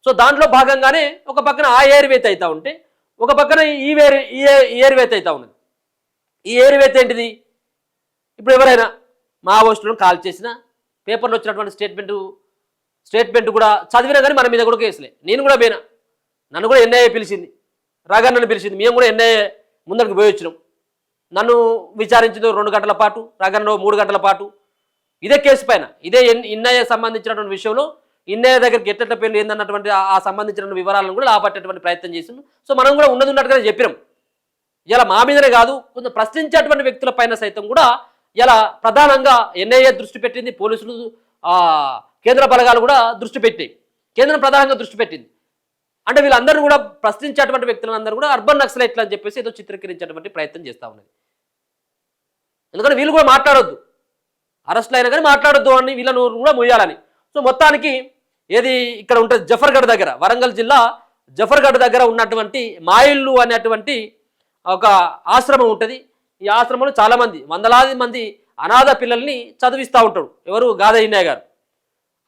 So దాంట్లో భాగంగానే ఒక పక్కన ఆ ఏరివేత అవుతా ఉంటే ఒక పక్కన ఈ ఏరివేత అవుతా ఉన్నది. ఈ ఏరివేత ఏంటిది? ఇప్పుడు ఎవరైనా మావోయిస్టులను కాల్ చేసిన పేపర్లో వచ్చినటువంటి స్టేట్మెంట్ కూడా చదివినా కానీ మన మీద కూడా కేసులే. నేను కూడా పోయినా, నన్ను కూడా ఎన్ఐఏ పిలిచింది, రాఘన్నను పిలిచింది, మేము కూడా ఎన్ఐఏ ముందరికి పోయి వచ్చినాం. నన్ను విచారించింది 2 గంటల పాటు, రాఘన్నలో 3 గంటల పాటు. ఇదే కేసు పైన, ఇదే ఎన్ఐఏ సంబంధించినటువంటి విషయంలో ఎన్ఐఏ దగ్గరికి ఎట్ల పేర్లు ఏందన్నటువంటి ఆ సంబంధించిన వివరాలను కూడా లాపట్టేటువంటి ప్రయత్నం చేసింది. సో మనం కూడా ఉన్నట్టుగానే చెప్పినాం. ఇలా మా మీదనే కాదు, కొంచెం ప్రశ్నించేటువంటి వ్యక్తుల పైన సైతం కూడా ఇలా ప్రధానంగా ఎన్ఐఏ దృష్టి పెట్టింది, పోలీసులు కేంద్ర బలగాలు కూడా దృష్టి పెట్టాయి, కేంద్రం ప్రధానంగా దృష్టి పెట్టింది. అంటే వీళ్ళందరూ కూడా ప్రశ్నించేటువంటి వ్యక్తులందరూ కూడా అర్బన్ నక్సలైట్లు అని చెప్పేసి ఏదో చిత్రీకరించేటువంటి ప్రయత్నం చేస్తూ ఉన్నది. ఎందుకంటే వీళ్ళు కూడా మాట్లాడొద్దు, అరెస్టులు అయినా కానీ మాట్లాడొద్దు అని వీళ్ళను కూడా మొయ్యాలని. సో మొత్తానికి ఏది ఇక్కడ ఉంటుంది జఫర్గఢ్ దగ్గర, వరంగల్ జిల్లా జఫర్గఢ్ దగ్గర ఉన్నటువంటి మాయిల్లు అనేటువంటి ఒక ఆశ్రమం ఉంటుంది. ఈ ఆశ్రమంలో చాలామంది, వందలాది మంది అనాథ పిల్లల్ని చదివిస్తూ ఉంటాడు ఎవరు, గాదయ్య గారు.